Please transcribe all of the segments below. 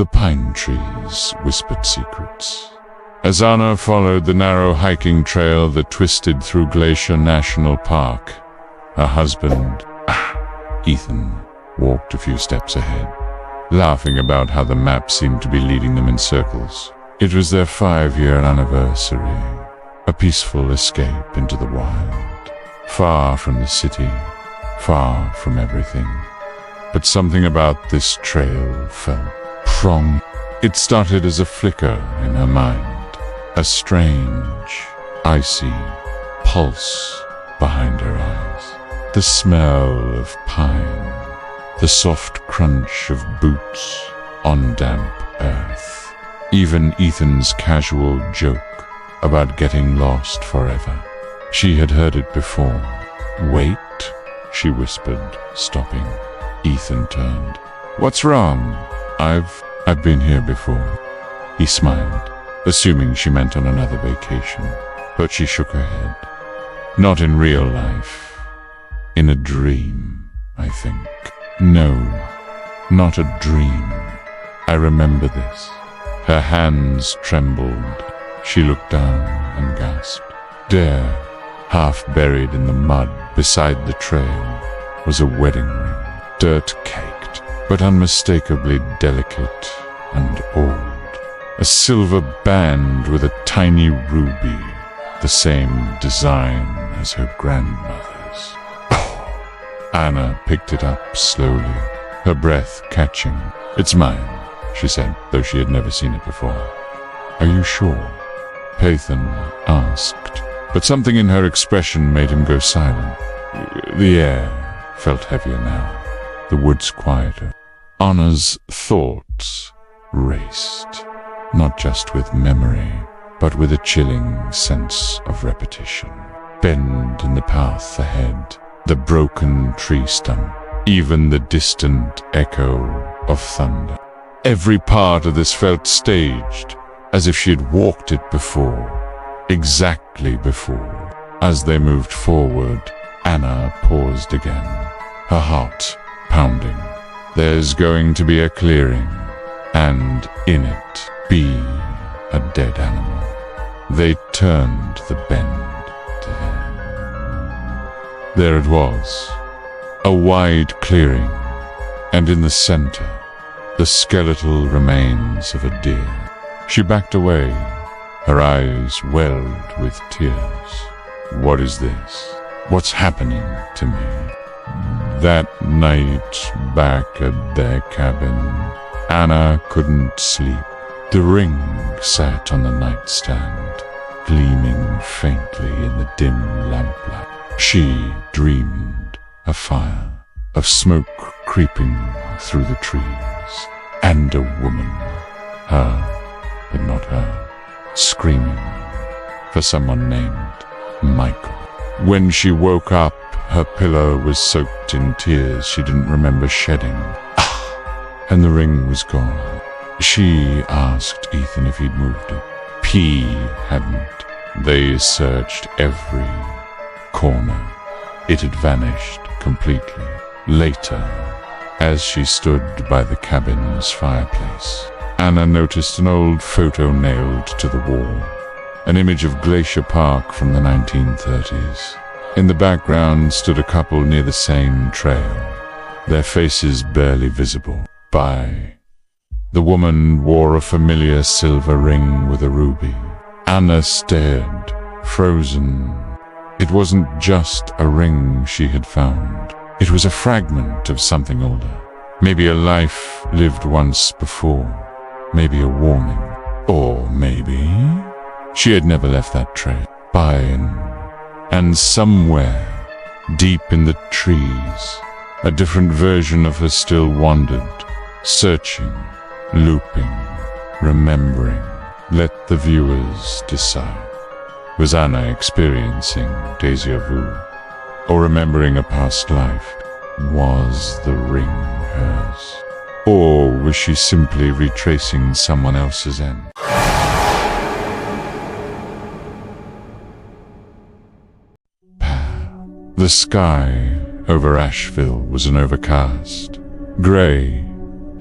The pine trees whispered secrets. As Anna followed the narrow hiking trail that twisted through Glacier National Park, her husband, Ethan, walked a few steps ahead, laughing about how the map seemed to be leading them in circles. It was their 5-year anniversary, a peaceful escape into the wild, far from the city, far from everything. But something about this trail felt wrong. It started as a flicker in her mind, a strange, icy pulse behind her eyes. The smell of pine, the soft crunch of boots on damp earth. Even Ethan's casual joke about getting lost forever. She had heard it before. "Wait," she whispered, stopping. Ethan turned. "What's wrong?" I've been here before." He smiled, assuming she meant on another vacation, but she shook her head. "Not in real life. In a dream, I think." "No, not a dream. I remember this." Her hands trembled. She looked down and gasped. There, half buried in the mud beside the trail, was a wedding ring, dirt-caked, but unmistakably delicate and old. A silver band with a tiny ruby, the same design as her grandmother's. Anna picked it up slowly, her breath catching. "It's mine," she said, though she had never seen it before. "Are you sure?" Pathan asked, but something in her expression made him go silent. The air felt heavier now, the woods quieter. Anna's thoughts raced, not just with memory, but with a chilling sense of repetition. Bend in the path ahead, the broken tree stump, even the distant echo of thunder. Every part of this felt staged, as if she had walked it before, exactly before. As they moved forward, Anna paused again, her heart pounding. There's going to be a clearing, and in it be a dead animal. They turned the bend to head. There it was, a wide clearing, and in the center, the skeletal remains of a deer. She backed away, her eyes welled with tears. What is this? What's happening to me? That night back at their cabin, Anna couldn't sleep. The ring sat on the nightstand, gleaming faintly in the dim lamplight. She dreamed a fire, of smoke creeping through the trees, and a woman, her, but not her, screaming for someone named Michael. When she woke up, her pillow was soaked in tears she didn't remember shedding. And the ring was gone. She asked Ethan if he'd moved it. He hadn't. They searched every corner. It had vanished completely. Later, as she stood by the cabin's fireplace, Anna noticed an old photo nailed to the wall, an image of Glacier Park from the 1930s. In the background stood a couple near the same trail, their faces barely visible. The woman wore a familiar silver ring with a ruby. Anna stared, frozen. It wasn't just a ring she had found. It was a fragment of something older. Maybe a life lived once before. Maybe a warning. Or maybe she had never left that trail. And somewhere, deep in the trees, a different version of her still wandered, searching, looping, remembering. Let the viewers decide. Was Anna experiencing déjà vu, or remembering a past life? Was the ring hers? Or was she simply retracing someone else's end? The sky over Asheville was an overcast, gray,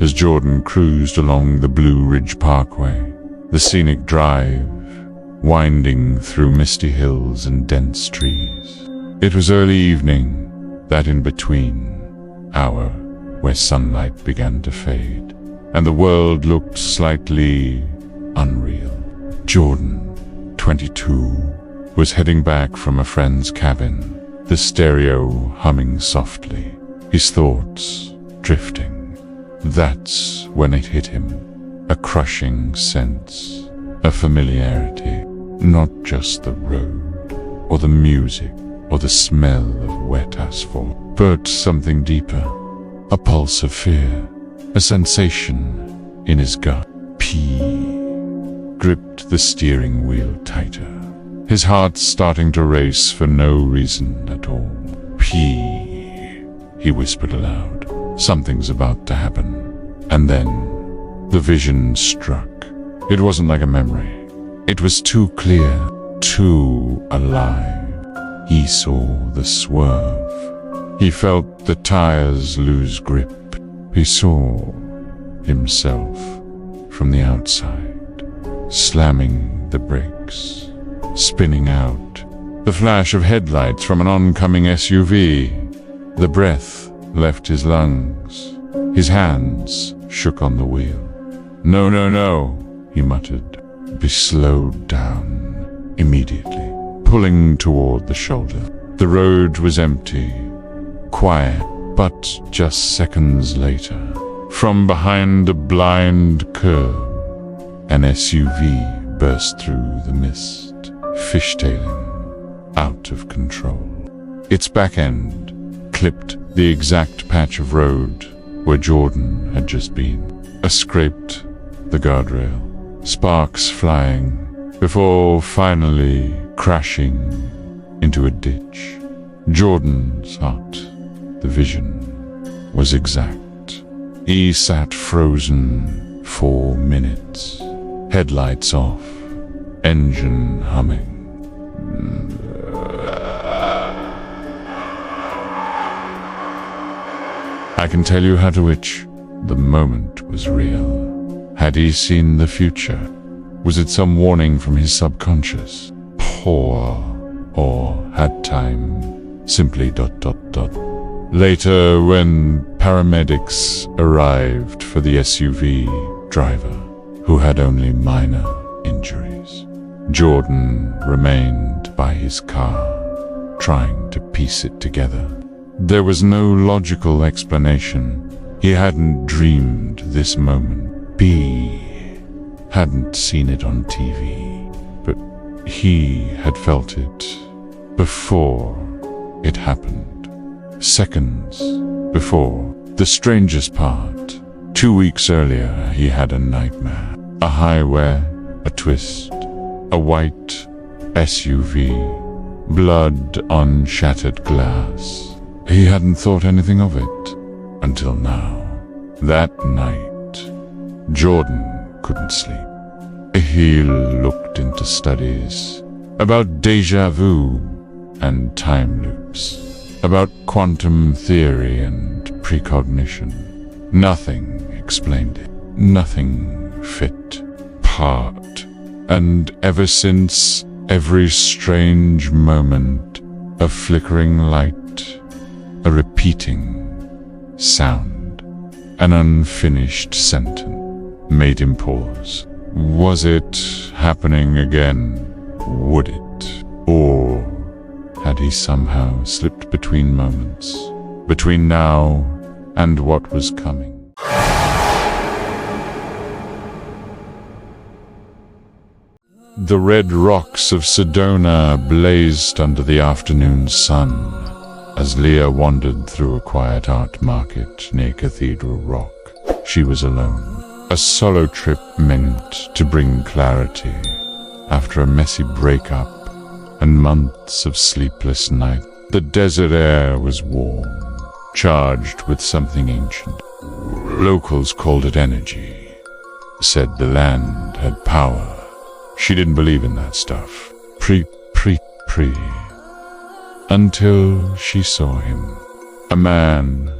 as Jordan cruised along the Blue Ridge Parkway, the scenic drive winding through misty hills and dense trees. It was early evening, that in-between hour where sunlight began to fade, and the world looked slightly unreal. Jordan, 22, was heading back from a friend's cabin, the stereo humming softly, his thoughts drifting. That's when it hit him, a crushing sense, a familiarity, not just the road, or the music, or the smell of wet asphalt, but something deeper, a pulse of fear, a sensation in his gut. P gripped the steering wheel tighter, his heart starting to race for no reason at all. P, he whispered aloud, something's about to happen. And then the vision struck. It wasn't like a memory. It was too clear, too alive. He saw the swerve. He felt the tires lose grip. He saw himself from the outside, slamming the brakes, spinning out, the flash of headlights from an oncoming SUV. The breath left his lungs. His hands shook on the wheel. "No, no, no," he muttered. "Be slowed down immediately," pulling toward the shoulder. The road was empty, quiet, but just seconds later, from behind a blind curve, an SUV burst through the mist, fishtailing, out of control. Its back end clipped the exact patch of road where Jordan had just been, scraped the guardrail, sparks flying, before finally crashing into a ditch. Jordan's heart, the vision, was exact. He sat frozen for minutes, headlights off, engine humming. I can tell you how to itch. The moment was real. Had he seen the future? Was it some warning from his subconscious? Or had time simply ... Later, when paramedics arrived for the SUV driver, who had only minor injuries, Jordan remained by his car, trying to piece it together. There was no logical explanation. He hadn't dreamed this moment. B hadn't seen it on TV, but he had felt it before it happened. Seconds before. The strangest part, 2 weeks earlier, he had a nightmare. A highway, a twist, a white SUV, blood on shattered glass. He hadn't thought anything of it until now. That night, Jordan couldn't sleep. He looked into studies about déjà vu and time loops, about quantum theory and precognition. Nothing explained it. Nothing fit part. And ever since, every strange moment, a flickering light, a repeating sound, an unfinished sentence, made him pause. Was it happening again? Would it? Or had he somehow slipped between moments, between now and what was coming? The red rocks of Sedona blazed under the afternoon sun as Leah wandered through a quiet art market near Cathedral Rock. She was alone. A solo trip meant to bring clarity after a messy breakup and months of sleepless nights. The desert air was warm, charged with something ancient. Locals called it energy, said the land had power. She didn't believe in that stuff. Until she saw him. A man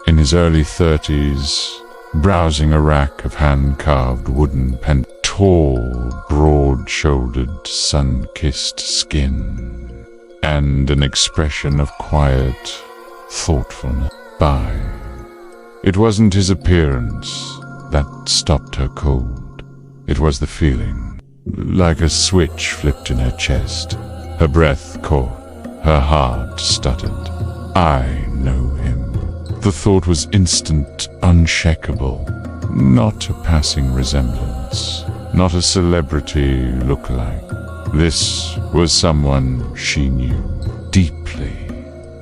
in his early 30s, browsing a rack of hand-carved wooden pen. Tall, broad-shouldered, sun-kissed skin, and an expression of quiet thoughtfulness. It wasn't his appearance that stopped her cold. It was the feeling, like a switch flipped in her chest. Her breath caught, her heart stuttered. I know him. The thought was instant, unshakable. Not a passing resemblance, not a celebrity look-alike. This was someone she knew deeply,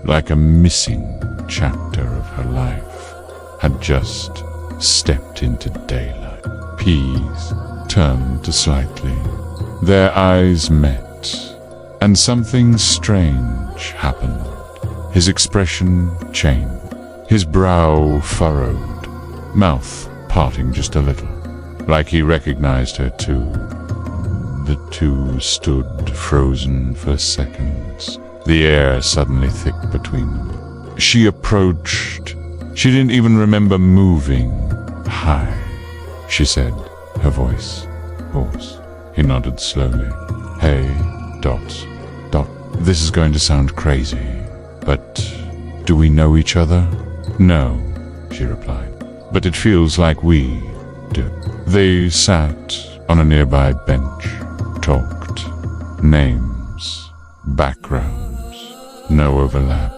like a missing chapter of her life had just stepped into daylight. Peas turned to slightly. Their eyes met, and something strange happened. His expression changed, his brow furrowed, mouth parting just a little, like he recognized her too. The two stood frozen for seconds, the air suddenly thick between them. She approached. She didn't even remember moving. "Hi," she said, her voice hoarse. He nodded slowly. "Hey, Dot. This is going to sound crazy, but do we know each other?" "No," she replied, "but it feels like we do." They sat on a nearby bench, talked. Names, backgrounds, no overlap,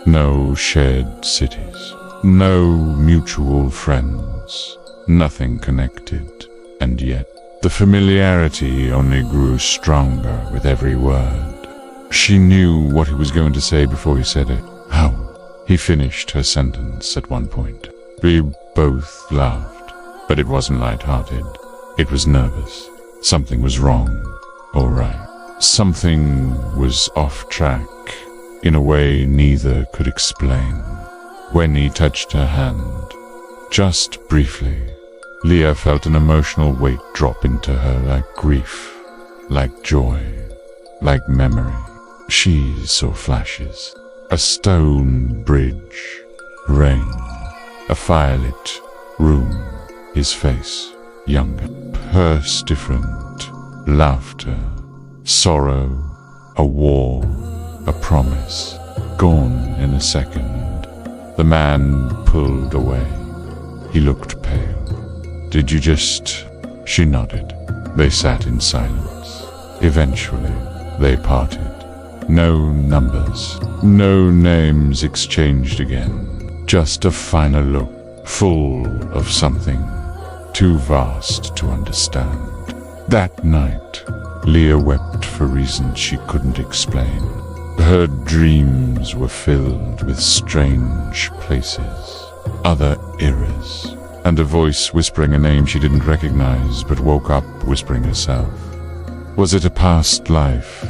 no shared cities, no mutual friends, nothing connected. And yet, the familiarity only grew stronger with every word. She knew what he was going to say before he said it. "How?" He finished her sentence at one point. We both laughed, but it wasn't light-hearted. It was nervous. Something was wrong. All right. Something was off track, in a way neither could explain. When he touched her hand, just briefly, Leah felt an emotional weight drop into her, like grief, like joy, like memory. She saw flashes. A stone bridge, rain, a firelit room, his face, younger, purse different, laughter, sorrow, a war, a promise, gone in a second. The man pulled away. He looked pale. "Did you just—" She nodded. They sat in silence. Eventually, they parted. No numbers, no names exchanged again. Just a final look, full of something too vast to understand. That night, Leah wept for reasons she couldn't explain. Her dreams were filled with strange places, other eras, and a voice whispering a name she didn't recognize but woke up whispering herself. Was it a past life,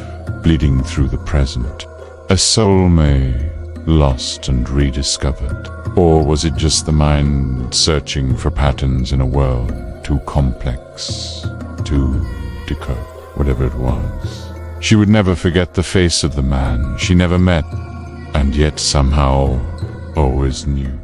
bleeding through the present? A soulmate, lost and rediscovered? Or was it just the mind searching for patterns in a world too complex to decode? Whatever it was, she would never forget the face of the man she never met, and yet somehow always knew.